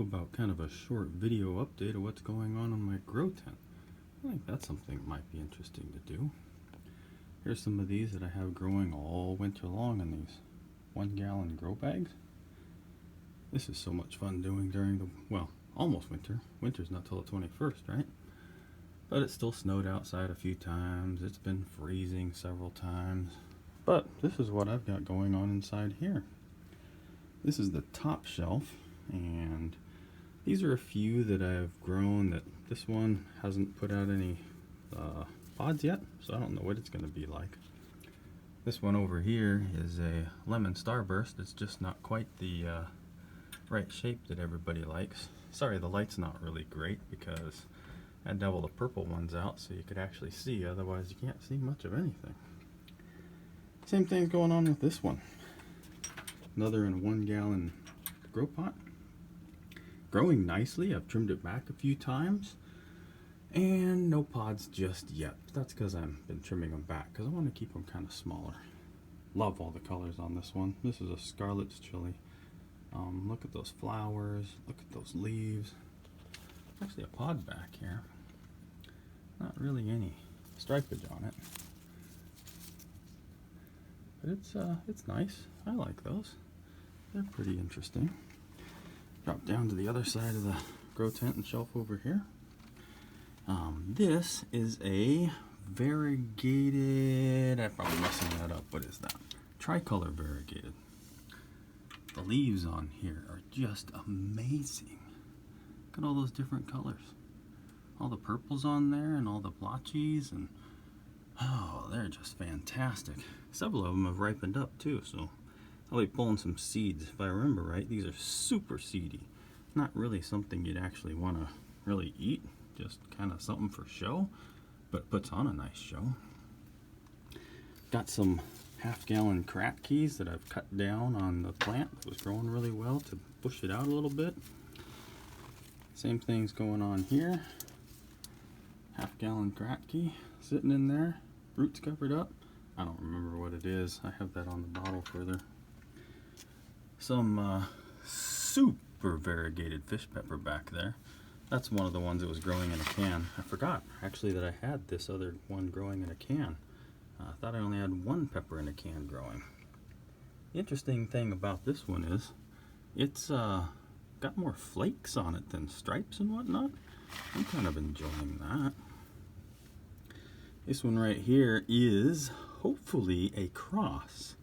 about kind of a short video update of what's going on in my grow tent. I think that's something that might be interesting to do. Here's some of these that I have growing all winter long in these 1-gallon grow bags. This is so much fun doing during the, well, almost winter. Winter's not till the 21st, right? But it still snowed outside a few times. It's been freezing several times. But this is what I've got going on inside here. This is the top shelf, and these are a few that I've grown that this one hasn't put out any pods yet, so I don't know what it's going to be like. This one over here is a lemon starburst. It's just not quite the right shape that everybody likes. Sorry, the light's not really great because I had double the purple ones out so you could actually see, otherwise you can't see much of anything. Same thing's going on with this one. Another in a 1-gallon grow pot. Growing nicely. I've trimmed it back a few times. And no pods just yet. That's because I've been trimming them back because I want to keep them kind of smaller. Love all the colors on this one. This is a Scarlet's Chili. Look at those flowers. Look at those leaves. Actually a pod back here. Not really any stripage on it. But it's nice. I like those. They're pretty interesting. Drop down to the other side of the grow tent and shelf over here. This is a variegated, I'm probably messing that up. What is that? Tricolor variegated. The leaves on here are just amazing. Look at all those different colors. All the purples on there and all the blotchies, and oh, they're just fantastic. Several of them have ripened up too, so I'll be pulling some seeds. If I remember right, these are super seedy. Not really something you'd actually want to really eat, just kind of something for show, but it puts on a nice show. Got some half-gallon crack keys that I've cut down on the plant that was growing really well to push it out a little bit. Same thing's going on here. Half-gallon crack key sitting in there, roots covered up. I don't remember what it is. I have that on the bottle further. Some super variegated fish pepper back there. That's one of the ones that was growing in a can. I forgot actually that I had this other one growing in a can. I thought I only had one pepper in a can growing. The interesting thing about this one is it's got more flakes on it than stripes and whatnot. I'm kind of enjoying that. This one right here is hopefully a cross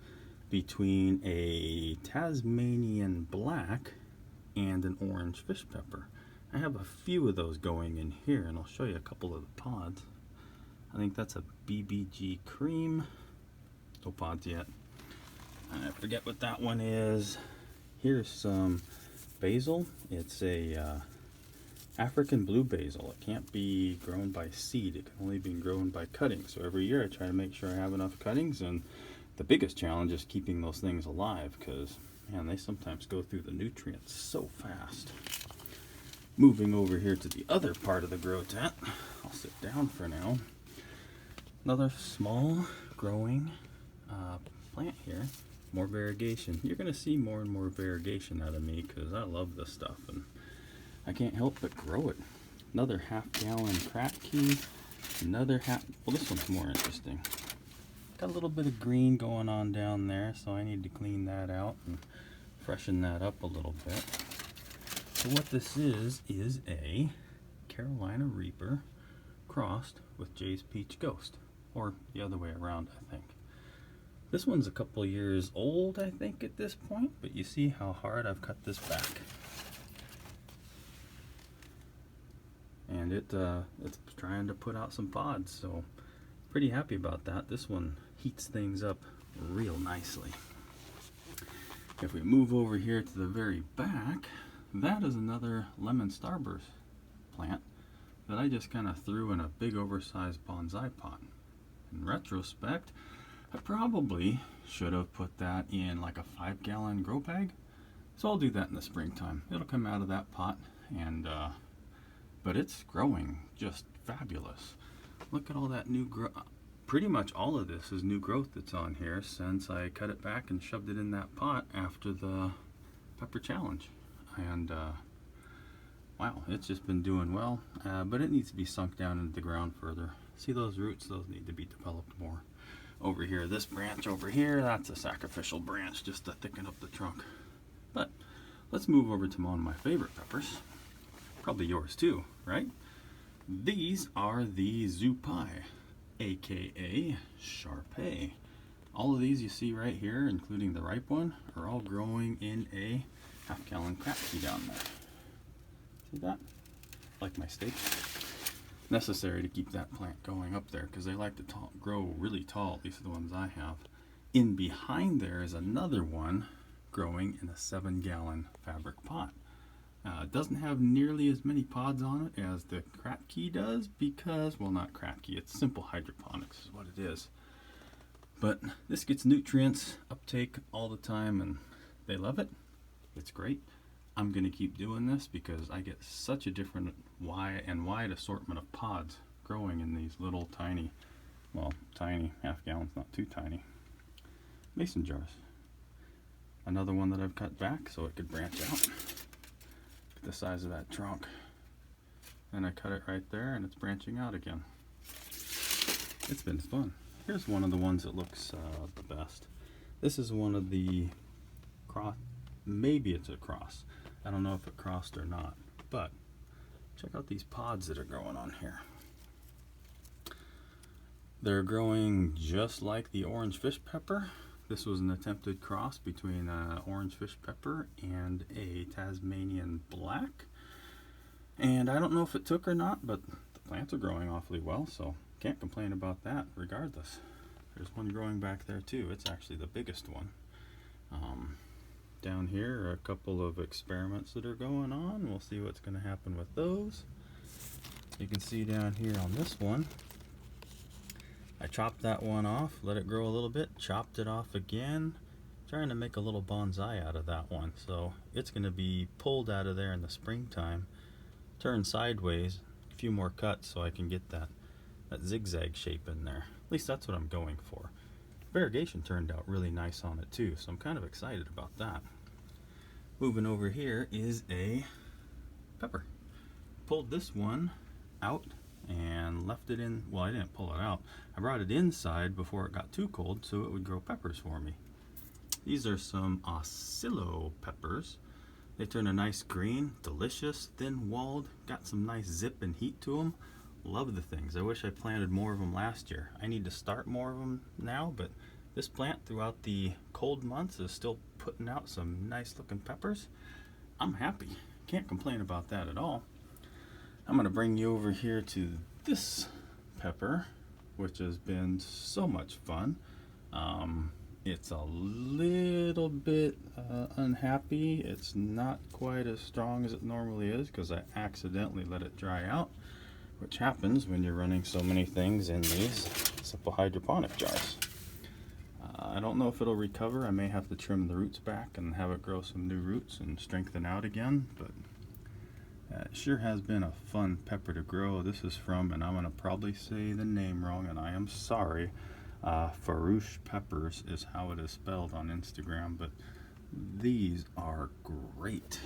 between a Tasmanian black and an orange fish pepper. I have a few of those going in here, and I'll show you a couple of the pods. I think that's a BBG cream. No pods yet. I forget what that one is. Here's some basil. It's a African blue basil. It can't be grown by seed. It can only be grown by cuttings. So every year I try to make sure I have enough cuttings, and the biggest challenge is keeping those things alive because, man, they sometimes go through the nutrients so fast. Moving over here to the other part of the grow tent. I'll sit down for now. Another small growing plant here. More variegation. You're going to see more and more variegation out of me because I love this stuff and I can't help but grow it. Another half-gallon crack key. Another well, this one's more interesting. Got a little bit of green going on down there, so I need to clean that out and freshen that up a little bit. So what this is a Carolina Reaper crossed with Jay's Peach Ghost, or the other way around, I think. This one's a couple years old, I think, at this point, but you see how hard I've cut this back. And it's trying to put out some pods, so pretty happy about that. This one heats things up real nicely. If we move over here to the very back, that is another lemon starburst plant that I just kind of threw in a big oversized bonsai pot. In retrospect, I probably should have put that in like a 5-gallon grow bag. So I'll do that in the springtime. It'll come out of that pot, and but it's growing just fabulous. Look at all that new growth. Pretty much all of this is new growth that's on here since I cut it back and shoved it in that pot after the pepper challenge. And wow, it's just been doing well, but it needs to be sunk down into the ground further. See those roots? Those need to be developed more. Over here, this branch over here, that's a sacrificial branch just to thicken up the trunk. But let's move over to one of my favorite peppers. Probably yours too, right? These are the Zupai, aka Sharpei. All of these you see right here, including the ripe one, are all growing in a half-gallon crapsey down there. See that? Like my steak. Necessary to keep that plant going up there because they like to grow really tall, at least the ones I have. In behind there is another one growing in a 7-gallon fabric pot. It doesn't have nearly as many pods on it as the Kratky does because, well, not Kratky, it's simple hydroponics is what it is. But this gets nutrients uptake all the time and they love it. It's great. I'm going to keep doing this because I get such a different wide assortment of pods growing in these little tiny, well, tiny half gallons, not too tiny, mason jars. Another one that I've cut back so it could branch out. The size of that trunk. And I cut it right there and it's branching out again. It's been fun. Here's one of the ones that looks the best. This is one of the cross, maybe it's a cross. I don't know if it crossed or not, but check out these pods that are growing on here. They're growing just like the orange fish pepper. This was an attempted cross between an orange fish pepper and a Tasmanian black. And I don't know if it took or not, but the plants are growing awfully well, so can't complain about that regardless. There's one growing back there too. It's actually the biggest one. Down here are a couple of experiments that are going on. We'll see what's going to happen with those. You can see down here on this one, I chopped that one off, let it grow a little bit, chopped it off again, trying to make a little bonsai out of that one. So it's going to be pulled out of there in the springtime, turned sideways, a few more cuts so I can get that zigzag shape in there. At least that's what I'm going for. Variegation turned out really nice on it too, so I'm kind of excited about that. Moving over here is a pepper. Pulled this one out and left it in, well, I didn't pull it out. I brought it inside before it got too cold so it would grow peppers for me. These are some Oscillo peppers. They turn a nice green, delicious, thin-walled, got some nice zip and heat to them. Love the things. I wish I planted more of them last year. I need to start more of them now, but this plant throughout the cold months is still putting out some nice looking peppers. I'm happy. Can't complain about that at all. I'm going to bring you over here to this pepper, which has been so much fun. It's a little bit unhappy. It's not quite as strong as it normally is because I accidentally let it dry out, which happens when you're running so many things in these simple hydroponic jars. I don't know if it'll recover. I may have to trim the roots back and have it grow some new roots and strengthen out again, but it sure has been a fun pepper to grow. This is from, and I'm going to probably say the name wrong, and I am sorry, Farouche Peppers is how it is spelled on Instagram, but these are great.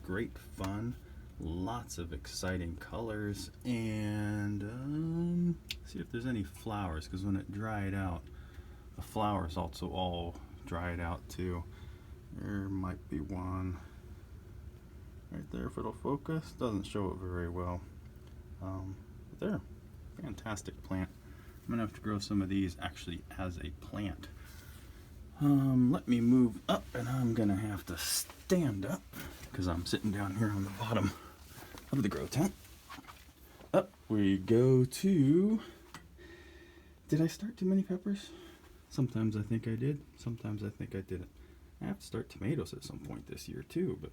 Great fun. Lots of exciting colors, and see if there's any flowers, because when it dried out, the flowers also all dried out too. There might be one right there if it'll focus. Doesn't show it very well. But there, fantastic plant. I'm gonna have to grow some of these actually as a plant. Let me move up, and I'm gonna have to stand up because I'm sitting down here on the bottom of the grow tent. Up we go to, did I start too many peppers? Sometimes I think I did, sometimes I think I didn't. I have to start tomatoes at some point this year too, but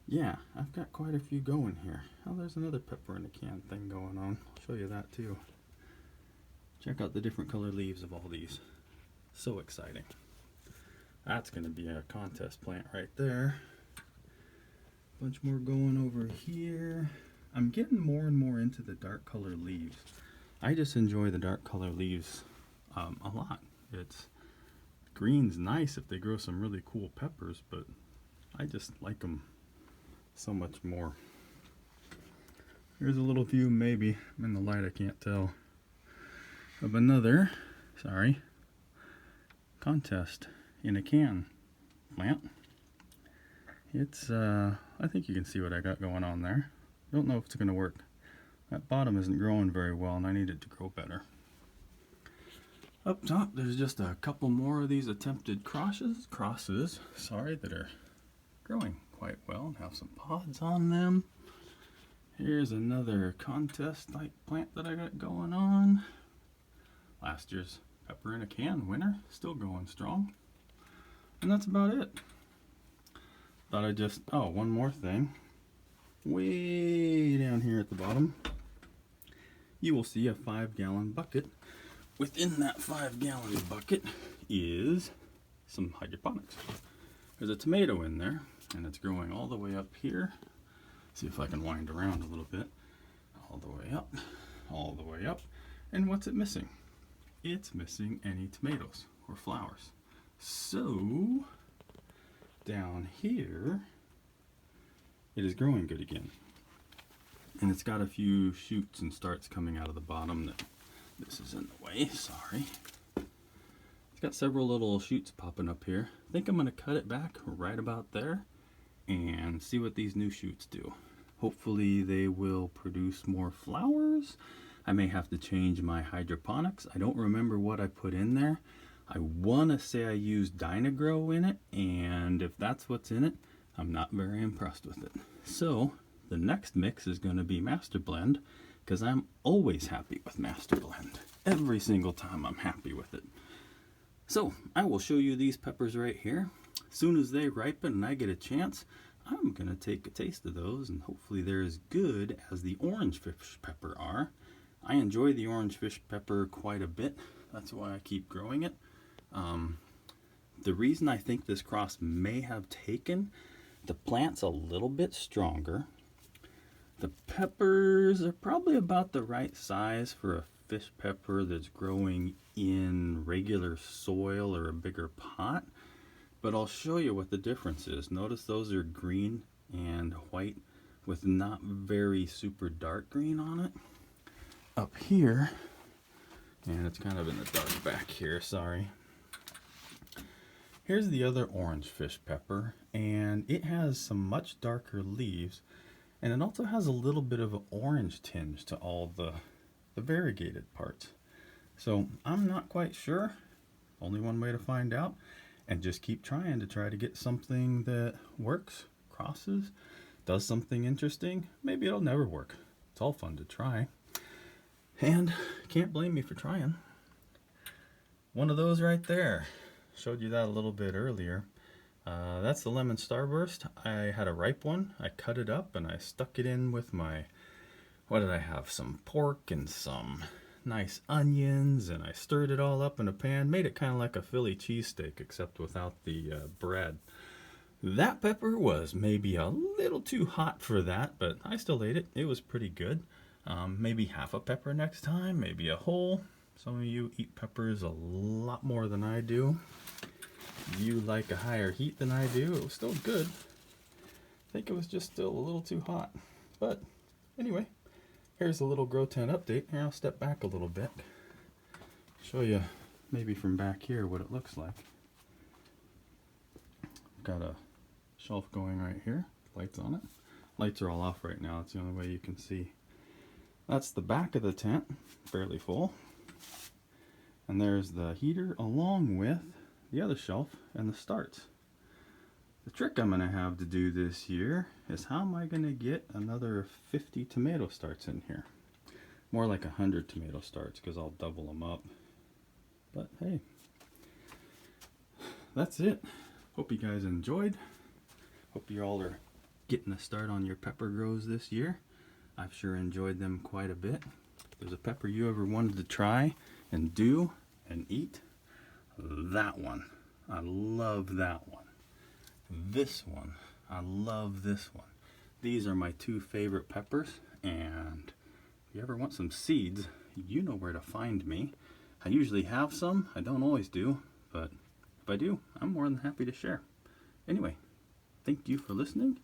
yeah, I've got quite a few going here. Oh, there's another pepper in a can thing going on. I'll show you that too. Check out the different color leaves of all these. So exciting. That's going to be a contest plant right there. Bunch more going over here. I'm getting more and more into the dark color leaves. I just enjoy the dark color leaves a lot. It's green's nice if they grow some really cool peppers, but I just like them so much more. Here's a little view, maybe in the light I can't tell, of another, contest in a can plant. It's, I think you can see what I got going on there. Don't know if it's going to work. That bottom isn't growing very well and I need it to grow better. Up top, there's just a couple more of these attempted crosses, that are growing quite well and have some pods on them. Here's another contest-like plant that I got going on. Last year's pepper in a can winner, still going strong. And that's about it. Thought I'd just, one more thing. Way down here at the bottom, you will see a 5-gallon bucket. Within that 5-gallon bucket is some hydroponics. There's a tomato in there, and it's growing all the way up here. See if I can wind around a little bit. All the way up, all the way up. And what's it missing? It's missing any tomatoes or flowers. So, down here, it is growing good again. And it's got a few shoots and starts coming out of the bottom that this is in the way, sorry. It's got several little shoots popping up here. I think I'm gonna cut it back right about there and see what these new shoots do. Hopefully they will produce more flowers. I may have to change my hydroponics. I don't remember what I put in there. I want to say I used Dynagrow in it, and if that's what's in it, I'm not very impressed with it. So the next mix is going to be Master Blend, because I'm always happy with Master Blend. Every single time I'm happy with it. So I will show you these peppers right here. As soon as they ripen and I get a chance, I'm going to take a taste of those, and hopefully they're as good as the orange fish pepper are. I enjoy the orange fish pepper quite a bit. That's why I keep growing it. The reason I think this cross may have taken, the plant's a little bit stronger. The peppers are probably about the right size for a fish pepper that's growing in regular soil or a bigger pot. But I'll show you what the difference is. Notice those are green and white with not very super dark green on it. Up here, and it's kind of in the dark back here, sorry. Here's the other orange fish pepper, and it has some much darker leaves, and it also has a little bit of an orange tinge to all the variegated parts. So I'm not quite sure. Only one way to find out. And just keep trying to get something that works, crosses, does something interesting. Maybe it'll never work. It's all fun to try. And can't blame me for trying. One of those right there. Showed you that a little bit earlier. That's the lemon starburst. I had a ripe one. I cut it up and I stuck it in with my, what did I have? Some pork and some nice onions, and I stirred it all up in a pan, made it kind of like a Philly cheesesteak except without the bread. That pepper was maybe a little too hot for that, but I still ate it. It was pretty good. Maybe half a pepper next time, maybe a whole. Some of you eat peppers a lot more than I do. You like a higher heat than I do. It was still good. I think it was just still a little too hot. But anyway, here's a little grow tent update. Here, I'll step back a little bit. Show you maybe from back here what it looks like. Got a shelf going right here. Lights on it. Lights are all off right now. It's the only way you can see. That's the back of the tent, fairly full. And there's the heater along with the other shelf and the starts. The trick I'm going to have to do this year is how am I going to get another 50 tomato starts in here? More like 100 tomato starts because I'll double them up. But hey, that's it. Hope you guys enjoyed. Hope you all are getting a start on your pepper grows this year. I've sure enjoyed them quite a bit. If there's a pepper you ever wanted to try and do and eat, that one. I love that one. This one. I love this one. These are my two favorite peppers, and if you ever want some seeds, you know where to find me. I usually have some. I don't always do, but if I do, I'm more than happy to share. Anyway, thank you for listening,